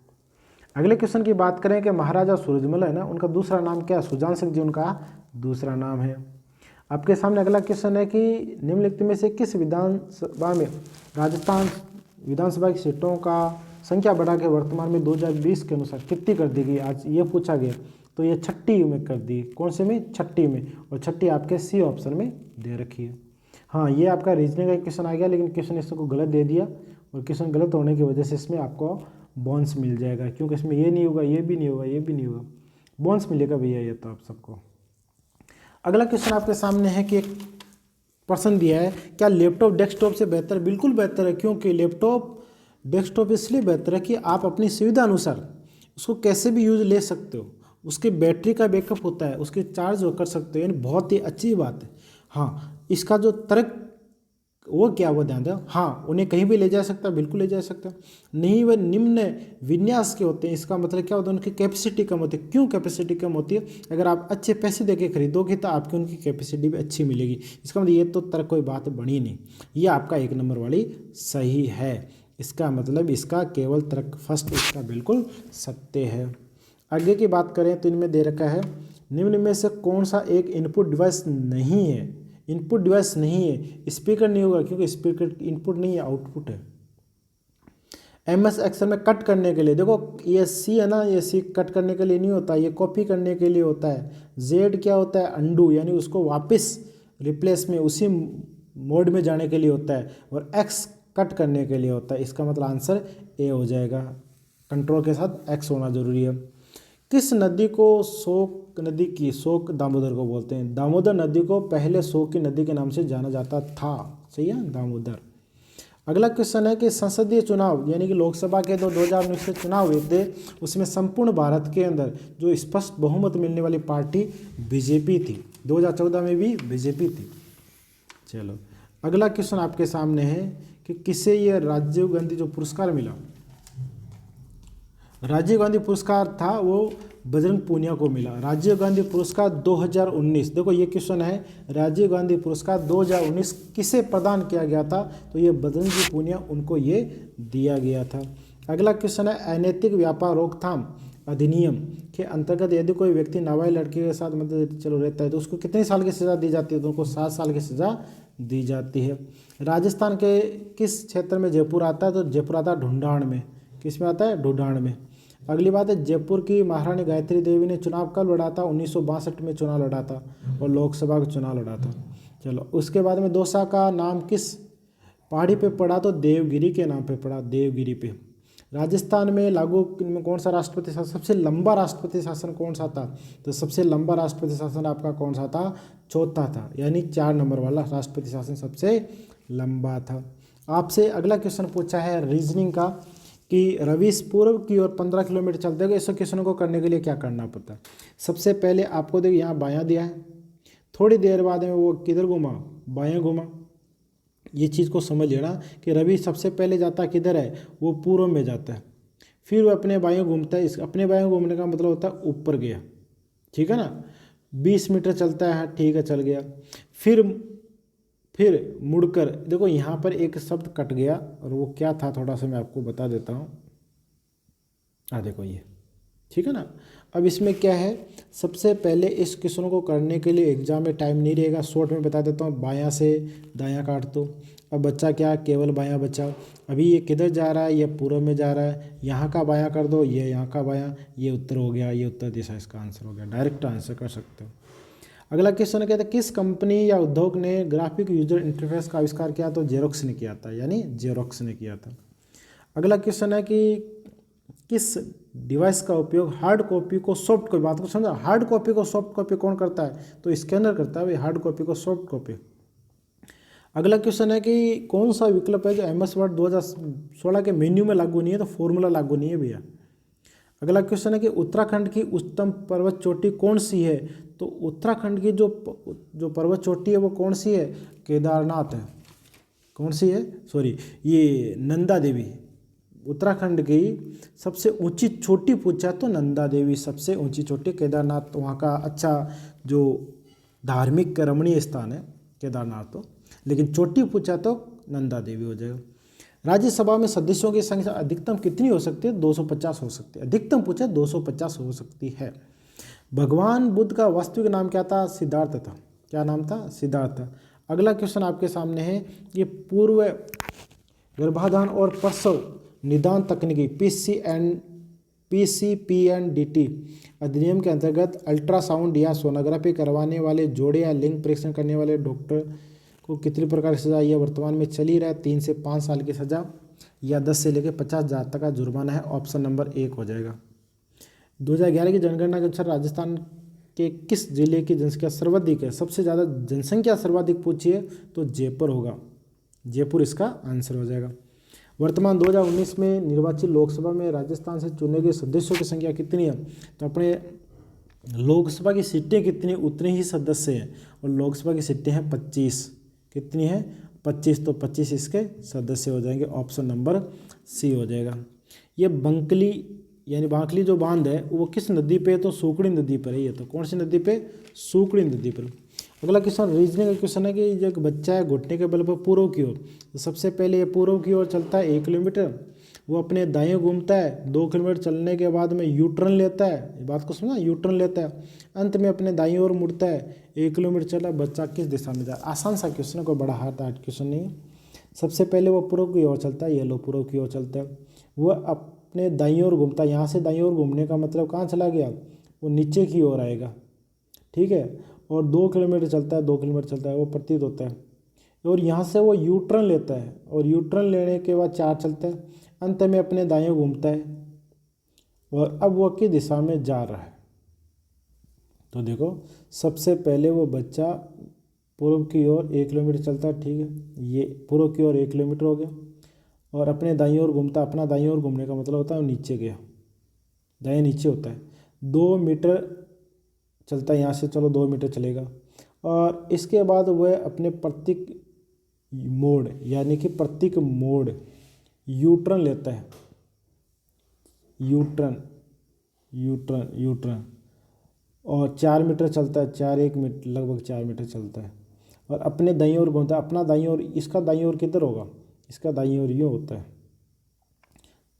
अगले क्वेश्चन की बात करें कि महाराजा सूरजमल है ना, उनका दूसरा नाम क्या है? सुजान सिंह जी उनका दूसरा नाम है। आपके सामने अगला क्वेश्चन है कि निम्नलिखित में से किस विधानसभा में राजस्थान विधानसभा की सीटों का संख्या बढ़ा के वर्तमान में 2020 के अनुसार कितनी कर दी गई? आज ये पूछा गया, तो ये 6ठी में कर दी। कौन से में? 6ठी में, और 6ठी आपके सी ऑप्शन में दे रखी है। हाँ, ये आपका रीजनिंग का क्वेश्चन आ गया, लेकिन क्वेश्चन इसको गलत दे दिया, और क्वेश्चन गलत होने की वजह से इसमें आपको बोनस मिल जाएगा, क्योंकि इसमें ये नहीं होगा, ये भी नहीं होगा, ये भी नहीं होगा, बोनस मिलेगा भैया ये तो आप सबको। अगला क्वेश्चन आपके सामने है कि एक प्रश्न दिया है, क्या लैपटॉप डेस्कटॉप से बेहतर? बिल्कुल बेहतर है, क्योंकि लैपटॉप डेस्कटॉप इसलिए बेहतर है कि आप अपनी सुविधा अनुसार उसको कैसे भी यूज ले सकते हो, उसकी बैटरी का बैकअप होता है, उसके चार्ज कर सकते हो, यानी बहुत ही अच्छी बात है। हाँ, इसका जो तर्क वो क्या, वो ध्यान दो। हाँ, उन्हें कहीं भी ले जा सकता, बिल्कुल ले जा सकता। नहीं, वे निम्न विन्यास के होते हैं। इसका मतलब क्या होता है, उनकी कैपेसिटी कम होती है। क्यों कैपेसिटी कम होती है? अगर आप अच्छे पैसे देके खरीदोगे तो आपकी उनकी कैपेसिटी भी अच्छी मिलेगी। इसका मतलब ये तो तर्क कोई बात बनी नहीं, ये आपका 1 नंबर वाली सही है। इसका मतलब इसका केवल तर्क फर्स्ट इसका बिल्कुल सत्य है। आगे की बात करें तो इनमें दे रखा है, निम्न में से कौन सा एक इनपुट डिवाइस नहीं है? इनपुट डिवाइस नहीं है, स्पीकर नहीं होगा, क्योंकि स्पीकर इनपुट नहीं है, आउटपुट है। MS एक्सेल में कट करने के लिए, देखो ये सी है ना, ये सी कट करने के लिए नहीं होता, ये कॉपी करने के लिए होता है। जेड क्या होता है? अंडू, यानी उसको वापस रिप्लेस में उसी मोड में जाने के लिए होता है। और एक्स कट करने के लिए होता है। इसका मतलब आंसर ए हो जाएगा। कंट्रोल के साथ एक्स होना जरूरी है। किस नदी को शोक नदी की, शोक दामोदर को बोलते हैं? दामोदर नदी को पहले शोक की नदी के नाम से जाना जाता था। सही है, दामोदर। अगला क्वेश्चन है कि संसदीय चुनाव यानी कि लोकसभा के 2019 के चुनाव हुए थे, उसमें संपूर्ण भारत के अंदर जो स्पष्ट बहुमत मिलने वाली पार्टी बीजेपी थी। 2014 में भी बीजेपी थी। चलो, अगला क्वेश्चन आपके सामने है कि किसे ये राजीव गांधी जो पुरस्कार मिला? राजीव गांधी पुरस्कार था वो बजरंग पूनिया को मिला। राजीव गांधी पुरस्कार 2019, देखो ये क्वेश्चन है, राजीव गांधी पुरस्कार 2019 किसे प्रदान किया गया था? तो ये बजरंग जी पूनिया, उनको ये दिया गया था। अगला क्वेश्चन है, अनैतिक व्यापार रोकथाम अधिनियम के अंतर्गत यदि कोई व्यक्ति नाबालिग लड़की के साथ मतलब चलो रहता है तो उसको कितने साल की सज़ा दी जाती है? तो उनको 7 साल की सज़ा दी जाती है। राजस्थान के किस क्षेत्र में जयपुर आता है? तो जयपुर आता है ढूंढाड़ में। किस में आता है? ढूंढाड़ में। अगली बात है, जयपुर की महारानी गायत्री देवी ने चुनाव कब लड़ा था? 1962 में चुनाव लड़ा था और लोकसभा का चुनाव लड़ा था। चलो, उसके बाद में दौसा का नाम किस पहाड़ी पे पड़ा? तो देवगिरी के नाम पे पड़ा, देवगिरी पे। राजस्थान में लागू कौन सा राष्ट्रपति शासन, सबसे लंबा राष्ट्रपति शासन कौन सा था? तो सबसे लंबा राष्ट्रपति शासन आपका कौन सा था? चौथा था, यानी 4 नंबर वाला राष्ट्रपति शासन सबसे लंबा था। आपसे अगला क्वेश्चन पूछा है रीजनिंग का कि रवीश पूर्व की ओर 15 किलोमीटर चलते हैं। इस क्वेश्चन को करने के लिए क्या करना पड़ता है? सबसे पहले आपको देखिए यहाँ बायां दिया है, थोड़ी देर बाद में वो किधर घुमा? बायां घुमा। ये चीज़ को समझ लेना कि रवि सबसे पहले जाता किधर है? वो पूर्व में जाता है, फिर वो अपने बायों घूमता है। इस अपने बायों घूमने का मतलब होता है ऊपर गया, ठीक है ना। 20 मीटर चलता है, ठीक है, चल गया। फिर मुड़कर देखो यहाँ पर एक शब्द कट गया और वो क्या था, थोड़ा सा मैं आपको बता देता हूँ। देखो ये, ठीक है ना। अब इसमें क्या है, सबसे पहले इस क्वेश्चन को करने के लिए एग्जाम में टाइम नहीं रहेगा, शॉर्ट में बता देता हूँ। बायां से दायां काट दो। अब बच्चा क्या, केवल बायां बचा। अभी ये किधर जा रहा है? ये पूर्व में जा रहा है। यहाँ का बायां कर दो, ये यहाँ का बायां, ये उत्तर हो गया, ये उत्तर दिशा इसका आंसर हो गया। डायरेक्ट आंसर कर सकते हो। अगला क्वेश्चन कहता है किस कंपनी या उद्योग ने ग्राफिक यूजर इंटरफेस का आविष्कार किया? तो जेरोक्स ने किया था, यानी जेरोक्स ने किया था। अगला क्वेश्चन है कि किस डिवाइस का उपयोग हार्ड कॉपी को सॉफ्ट कॉपी, बात को समझा, हार्ड कॉपी को सॉफ्ट कॉपी कौन करता है? तो स्कैनर करता है भाई, हार्ड कॉपी को सॉफ्ट कॉपी। अगला क्वेश्चन है कि कौन सा विकल्प है जो MS वर्ड 2016 के मेन्यू में लागू नहीं है? तो फॉर्मूला लागू नहीं है भैया। अगला क्वेश्चन है कि उत्तराखंड की उच्चतम पर्वत चोटी कौन सी है? तो उत्तराखंड की जो पर्वत चोटी है वो कौन सी है? केदारनाथ है। कौन सी है? सॉरी, ये नंदा देवी। उत्तराखंड की सबसे ऊंची चोटी पूछा तो नंदा देवी सबसे ऊंची चोटी। केदारनाथ वहाँ का अच्छा जो धार्मिक रमणीय स्थान है केदारनाथ, तो लेकिन चोटी पूछा तो नंदा देवी हो जाएगा। राज्यसभा में सदस्यों की संख्या अधिकतम कितनी हो सकती है? 250 हो सकती है। अधिकतम पूछा 250 हो सकती है। भगवान बुद्ध का वास्तविक नाम क्या था? सिद्धार्थ था। क्या नाम था? सिद्धार्थ। अगला क्वेश्चन आपके सामने है, ये पूर्व गर्भाधान और प्रसव निदान तकनीकी PCPNDT अधिनियम के अंतर्गत अल्ट्रासाउंड या सोनोग्राफी करवाने वाले जोड़े या लिंग परीक्षण करने वाले डॉक्टर को कितनी प्रकार की सजा? यह वर्तमान में चली रहा है 3 से 5 साल की सजा या 10 से लेकर 50,000 तक का जुर्माना है। ऑप्शन नंबर 1 हो जाएगा। 2011 की जनगणना के अनुसार राजस्थान के किस जिले की जनसंख्या सर्वाधिक है? सबसे ज़्यादा जनसंख्या सर्वाधिक पूछी है तो जयपुर होगा, जयपुर इसका आंसर हो जाएगा। वर्तमान 2019 में निर्वाचित लोकसभा में राजस्थान से चुने गए सदस्यों की संख्या कितनी है? तो अपने लोकसभा की सीटें कितनी, उतने ही सदस्य हैं, और लोकसभा की सीटें हैं 25। कितनी है? 25। तो 25 इसके सदस्य हो जाएंगे। ऑप्शन नंबर सी हो जाएगा। ये बंकली यानी बांकली जो बांध है वो किस नदी पे है? तो सूखड़ी नदी पर है। ये तो कौन सी नदी पे? सूखड़ी नदी पर। अगला क्वेश्चन रीजनिंग का क्वेश्चन है कि जो एक बच्चा है घुटने के बल पर पूर्व की ओर, तो सबसे पहले ये पूर्व की ओर चलता है 1 किलोमीटर, वो अपने दाएं घूमता है 2 किलोमीटर चलने के बाद में यू टर्न लेता है, ये बात को समझा, यू टर्न लेता है, अंत में अपने दाईं ओर मुड़ता है। 1 किलोमीटर चला, बच्चा किस दिशा में जा? आसान सा क्वेश्चन है, कोई बड़ा हार्ड क्वेश्चन नहीं है। सबसे पहले वो पूर्व की ओर चलता है, ये लो पूर्व की ओर चलता है, वो अपने दाईं ओर घूमता है। यहाँ से दाईं ओर घूमने का मतलब कहाँ चला गया? वो नीचे की ओर आएगा, ठीक है। और 2 किलोमीटर चलता है, 2 किलोमीटर चलता है, वो प्रतीत होता है। और यहाँ से वो यू टर्न लेता है, और यू टर्न लेने के बाद 4 चलता है, अंत में अपने दाएं घूमता है, और अब वो किस दिशा में जा रहा है? तो देखो, सबसे पहले वो बच्चा पूर्व की ओर 1 किलोमीटर चलता है, ठीक है, ये पूर्व की ओर 1 किलोमीटर हो गया, और अपने दाईं ओर घूमता। अपना दाईं ओर घूमने का मतलब होता है वो नीचे गया, दाएं नीचे होता है। 2 मीटर चलता है यहाँ से, चलो 2 मीटर चलेगा, और इसके बाद वह अपने प्रतीक मोड़ यानी कि प्रतीक मोड़ यू टर्न लेता है, U turn, U turn, U turn, और 4 मीटर चलता है, 1 मीटर लगभग 4 मीटर चलता है, और अपने दाईं ओर घूमता है। अपना दाईं ओर, इसका दाईं ओर किधर होगा? इसका दाईं ओर यूँ होता है।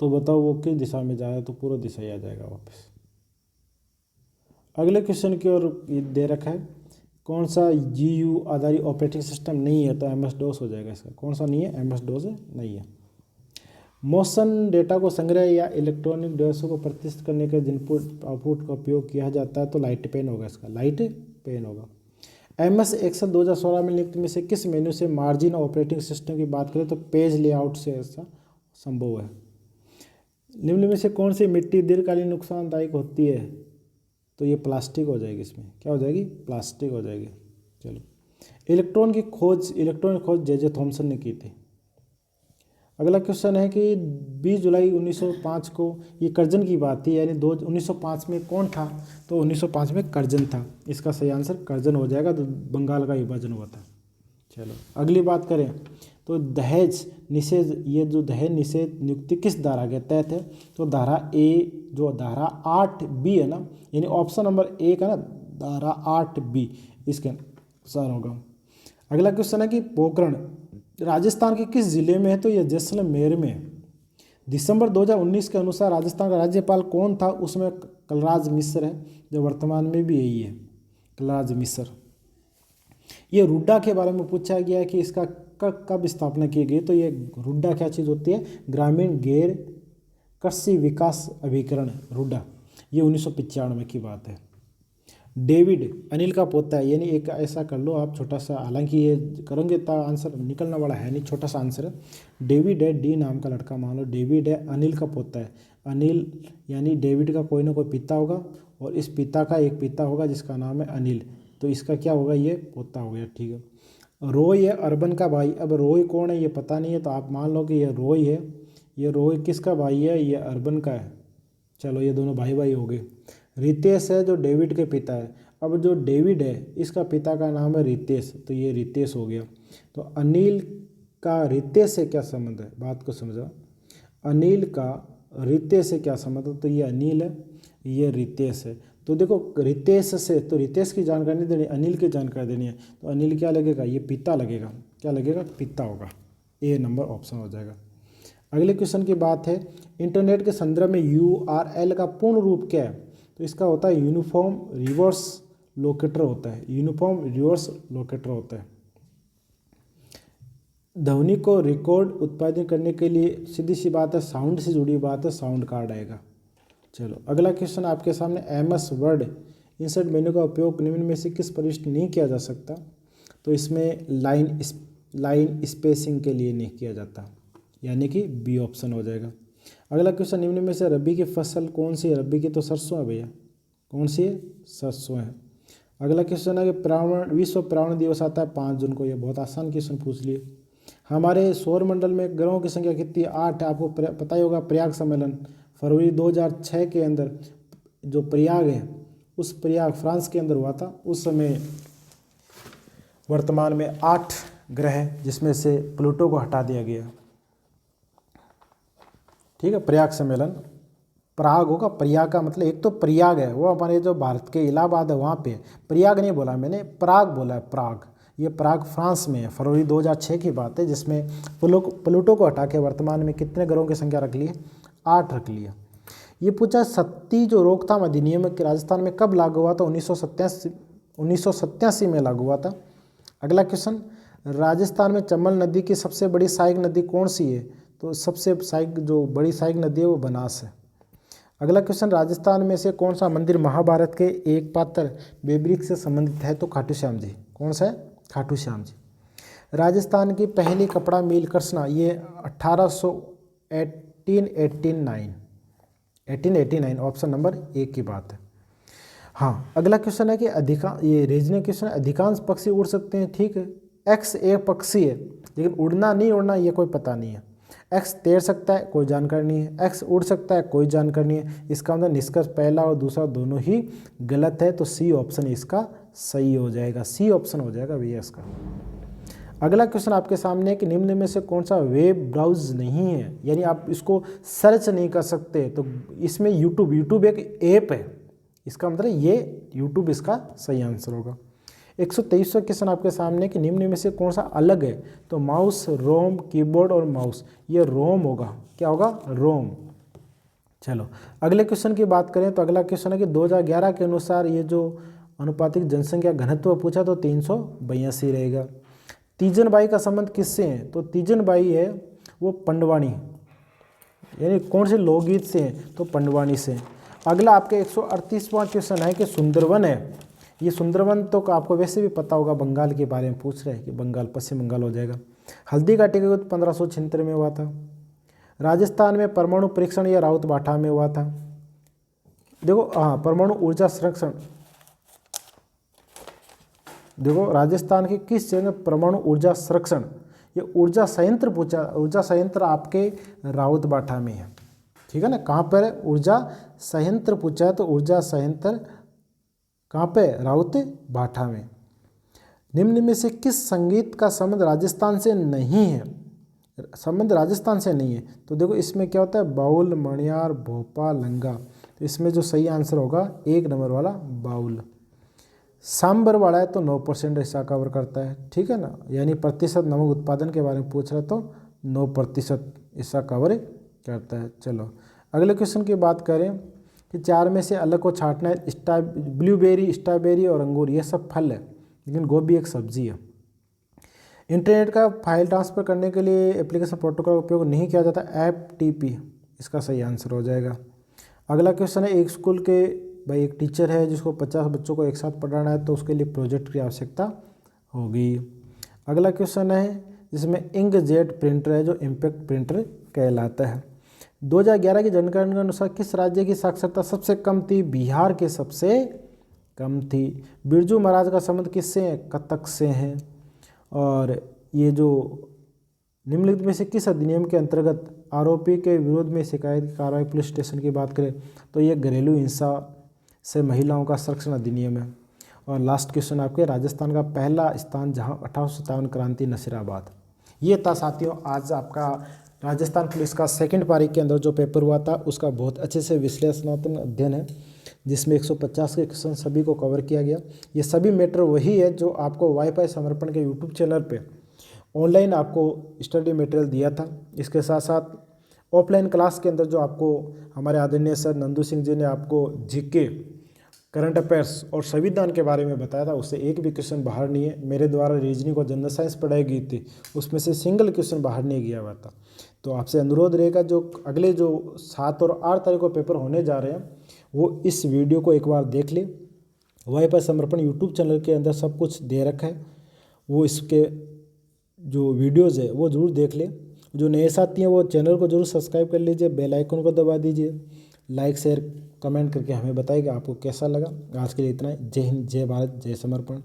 तो बताओ वो किस दिशा में जाए? तो पूरा दिशा ही आ जाएगा वापस। अगले क्वेश्चन की ओर दे रखा है, कौन सा GU आधारित ऑपरेटिंग सिस्टम नहीं है? तो MS DOS हो जाएगा इसका। कौन सा नहीं है? MS DOS नहीं है। मोशन डेटा को संग्रह या इलेक्ट्रॉनिक डिवाइसों को प्रतिष्ठित करने के इनपुट आउटपुट का उपयोग किया जाता है, तो लाइट पेन होगा इसका, लाइट पेन होगा। MS एक्सेल 2016 में लिखित में से किस मेन्यू से मार्जिन ऑपरेटिंग सिस्टम की बात करें तो पेज लेआउट से ऐसा संभव है। निम्न में से कौन सी मिट्टी दीर्घकालीन नुकसानदायक होती है? तो ये प्लास्टिक हो जाएगी, इसमें क्या हो जाएगी? प्लास्टिक हो जाएगी। चलो, इलेक्ट्रॉनिक खोज जे थॉमसन ने की थी। अगला क्वेश्चन है कि 20 जुलाई 1905 को, ये कर्जन की बात थी, यानी 1905 में कौन था? तो 1905 में कर्जन था। इसका सही आंसर कर्जन हो जाएगा, तो बंगाल का विभाजन हुआ था। चलो अगली बात करें तो दहेज निषेध, ये जो दहेज निषेध नियुक्ति किस धारा के तहत है? तो धारा ए, जो धारा 8B है ना, यानी ऑप्शन नंबर 1 है ना, धारा 8B इसके अनुसार होगा। अगला क्वेश्चन है कि पोखरण राजस्थान के किस जिले में है? तो यह जैसलमेर में है। दिसंबर 2019 के अनुसार राजस्थान का राज्यपाल कौन था? उसमें कलराज मिश्र है, जो वर्तमान में भी यही है, कलराज मिश्र। ये रुड्डा के बारे में पूछा गया है कि इसका कब स्थापना की गई? तो ये रुड्डा क्या चीज़ होती है? ग्रामीण गैर कृषि विकास अभिकरण, रुड्डा। ये 1995 की बात है। डेविड अनिल का पोता है, यानी एक ऐसा कर लो आप छोटा सा, हालांकि ये करोगे तो आंसर निकलना वाला है नहीं, छोटा सा आंसर है। डेविड है, डी नाम का लड़का मान लो, डेविड है, अनिल का पोता है। अनिल यानी डेविड का कोई ना कोई पिता होगा, और इस पिता का एक पिता होगा जिसका नाम है अनिल, तो इसका क्या होगा? ये पोता हो गया, ठीक है। रॉय है अर्बन का भाई। अब रॉय कौन है ये पता नहीं है, तो आप मान लो कि ये रॉय है। ये रॉय किसका भाई है? ये अर्बन का है। चलो ये दोनों भाई भाई हो गए। रितेश है जो डेविड के पिता है। अब जो डेविड है इसका पिता का नाम है रितेश, तो ये रितेश हो गया। तो अनिल का रितेश से क्या संबंध है? बात को समझो, अनिल का रितेश से क्या संबंध है? तो ये अनिल है, ये रितेश है। तो देखो रितेश से, तो रितेश की जानकारी नहीं देनी, अनिल की जानकारी देनी है, तो अनिल क्या लगेगा? ये पिता लगेगा। क्या लगेगा? पिता होगा। ए नंबर ऑप्शन हो जाएगा। अगले क्वेश्चन की बात है, इंटरनेट के संदर्भ में URL का पूर्ण रूप क्या है? तो इसका होता है यूनिफॉर्म रिवर्स लोकेटर होता है, यूनिफॉर्म रिवर्स लोकेटर होता है। ध्वनि को रिकॉर्ड उत्पादन करने के लिए सीधी सी बात है, साउंड से जुड़ी बात है, साउंड कार्ड आएगा। चलो अगला क्वेश्चन आपके सामने, MS वर्ड इंसर्ट मेन्यू का उपयोग निम्न में से किस प्रविष्ट नहीं किया जा सकता? तो इसमें लाइन स्पेसिंग के लिए नहीं किया जाता, यानी कि B ऑप्शन हो जाएगा। अगला क्वेश्चन, निम्न में से रबी की फसल कौन सी है? रबी की तो सरसों है भैया, कौन सी है? सरसों है। अगला क्वेश्चन है कि विश्व पर्यावरण दिवस आता है 5 जून को। ये बहुत आसान क्वेश्चन पूछ लिए। हमारे सौर मंडल में ग्रहों की संख्या कितनी है? 8 है। आपको पता ही होगा प्रयाग सम्मेलन फरवरी 2006 के अंदर जो प्रयाग है उस प्रयाग फ्रांस के अंदर हुआ था। उस समय वर्तमान में 8 ग्रह जिसमें से प्लूटो को हटा दिया गया। ठीक है, प्रयाग सम्मेलन प्राग होगा। प्रयाग का मतलब एक तो प्रयाग है वो हमारे जो भारत के इलाहाबाद है वहाँ पे, प्रयाग नहीं बोला मैंने, प्राग बोला है, प्राग। ये प्राग फ्रांस में है। फरवरी 2006 की बात है, जिसमें प्लूटो को हटा के वर्तमान में कितने ग्रहों की संख्या रख ली है? 8 रख लिया। ये पूछा सती जो रोकथाम अधिनियम राजस्थान में कब लागू हुआ था? 1987 में लागू हुआ था। अगला क्वेश्चन, राजस्थान में चंबल नदी की सबसे बड़ी सहायक नदी कौन सी है? तो सबसे सहायक जो बड़ी सहायक नदी है वो बनास है। अगला क्वेश्चन, राजस्थान में से कौन सा मंदिर महाभारत के एक पात्र बेबरिक से संबंधित है? तो खाटू श्याम जी। कौन सा है? खाटू श्याम जी। राजस्थान की पहली कपड़ा मिल करसना, ये 1889 ऑप्शन नंबर 1 की बात है। हाँ, अगला क्वेश्चन है कि ये रीजनिंग क्वेश्चन, अधिकांश पक्षी उड़ सकते हैं। ठीक है, एक्स एक पक्षी है लेकिन उड़ना नहीं उड़ना ये कोई पता नहीं है। एक्स तैर सकता है, कोई जानकारी नहीं है। एक्स उड़ सकता है, कोई जानकारी नहीं है। इसका मतलब निष्कर्ष पहला और दूसरा दोनों ही गलत है, तो सी ऑप्शन इसका सही हो जाएगा। सी ऑप्शन हो जाएगा भैया इसका। अगला क्वेश्चन आपके सामने है कि निम्न में से कौन सा वेब ब्राउज नहीं है, यानी आप इसको सर्च नहीं कर सकते। तो इसमें यूट्यूब एक ऐप है, इसका मतलब ये यूट्यूब इसका सही आंसर होगा। 123वां क्वेश्चन आपके सामने कि निम्न में से कौन सा अलग है? तो माउस, रोम, कीबोर्ड और माउस, ये रोम होगा। क्या होगा? रोम। चलो अगले क्वेश्चन की बात करें तो अगला क्वेश्चन है कि 2011 के अनुसार ये जो अनुपातिक जनसंख्या घनत्व पूछा तो 382 रहेगा। तीजन बाई का संबंध किससे है? तो तीजन बाई है वो पंडवानी, यानी कौन से लोकगीत से हैं? तो पंडवानी से। अगला आपके 138वां क्वेश्चन है कि सुंदरवन है। ये सुंदरवन तो आपको वैसे भी पता होगा, बंगाल के बारे में पूछ रहे हैं कि बंगाल, पश्चिम बंगाल हो जाएगा। हल्दी घाटी का युद्ध 1576 में हुआ था। राजस्थान में परमाणु परीक्षण या राउत बाठा में हुआ था। देखो हाँ, परमाणु ऊर्जा संरक्षण, देखो राजस्थान के किस जगह परमाणु ऊर्जा संरक्षण, ये ऊर्जा संयंत्र पूछा। ऊर्जा संयंत्र आपके राउत बाठा में है। ठीक है ना, कहाँ पर है? ऊर्जा संयंत्र पूछा है तो ऊर्जा संयंत्र कहाँ पे? राउत बाठा में। निम्न में से किस संगीत का संबंध राजस्थान से नहीं है? संबंध राजस्थान से नहीं है तो देखो इसमें क्या होता है? बाउल, मणियार, भोपा, लंगा। तो इसमें जो सही आंसर होगा 1 नंबर वाला बाउल। सांबर वाला है तो 9% हिस्सा कवर करता है। ठीक है ना, यानी प्रतिशत नमक उत्पादन के बारे में पूछ रहा है तो 9% हिस्सा कवर करता है। चलो अगले क्वेश्चन की बात करें कि 4 में से अलग को छांटना है। ब्लूबेरी, स्ट्रॉबेरी और अंगूर ये सब फल है, लेकिन गोभी एक सब्जी है। इंटरनेट का फाइल ट्रांसफ़र करने के लिए एप्लीकेशन प्रोटोकॉल का उपयोग नहीं किया जाता, FTP इसका सही आंसर हो जाएगा। अगला क्वेश्चन है, एक स्कूल के भाई एक टीचर है जिसको 50 बच्चों को एक साथ पढ़ाना है तो उसके लिए प्रोजेक्ट की आवश्यकता होगी। अगला क्वेश्चन है जिसमें इंकजेट प्रिंटर है जो इम्पैक्ट प्रिंटर कहलाता है। 2011 की जनगणना के अनुसार किस राज्य की साक्षरता सबसे कम थी? बिहार के सबसे कम थी। बिरजू महाराज का संबंध किससे है? कथक से है। और ये जो निम्नलिखित में से किस अधिनियम के अंतर्गत आरोपी के विरोध में शिकायत की कार्रवाई पुलिस स्टेशन की बात करें तो ये घरेलू हिंसा से महिलाओं का संरक्षण अधिनियम है। और लास्ट क्वेश्चन आपके, राजस्थान का पहला स्थान जहां 1857 क्रांति नसीराबाद। ये था साथियों आज आपका राजस्थान पुलिस का सेकंड पारी के अंदर जो पेपर हुआ था उसका बहुत अच्छे से विश्लेषणात्मक अध्ययन है, जिसमें 150 के क्वेश्चन सभी को कवर किया गया। ये सभी मैटर वही है जो आपको वाईफाई समर्पण के यूट्यूब चैनल पे ऑनलाइन आपको स्टडी मटेरियल दिया था। इसके साथ साथ ऑफलाइन क्लास के अंदर जो आपको हमारे आदरणीय सर नंदू सिंह जी ने आपको जीके, करंट अफेयर्स और संविधान के बारे में बताया था, उससे एक भी क्वेश्चन बाहर नहीं है। मेरे द्वारा रीजनिंग और जनरल साइंस पढ़ाई गई थी, उसमें से सिंगल क्वेश्चन बाहर नहीं गया हुआ था। तो आपसे अनुरोध रहेगा जो अगले जो 7 और 8 तारीख को पेपर होने जा रहे हैं वो इस वीडियो को एक बार देख ले। वाईफाई समर्पण यूट्यूब चैनल के अंदर सब कुछ दे रखा है, वो इसके जो वीडियोज़ है वो ज़रूर देख ले। जो नए साथी हैं वो चैनल को जरूर सब्सक्राइब कर लीजिए, बेल आइकन को दबा दीजिए, लाइक शेयर कमेंट करके हमें बताइए कि आपको कैसा लगा। आज के लिए इतना ही। जय हिंद, जय भारत, जय समर्पण।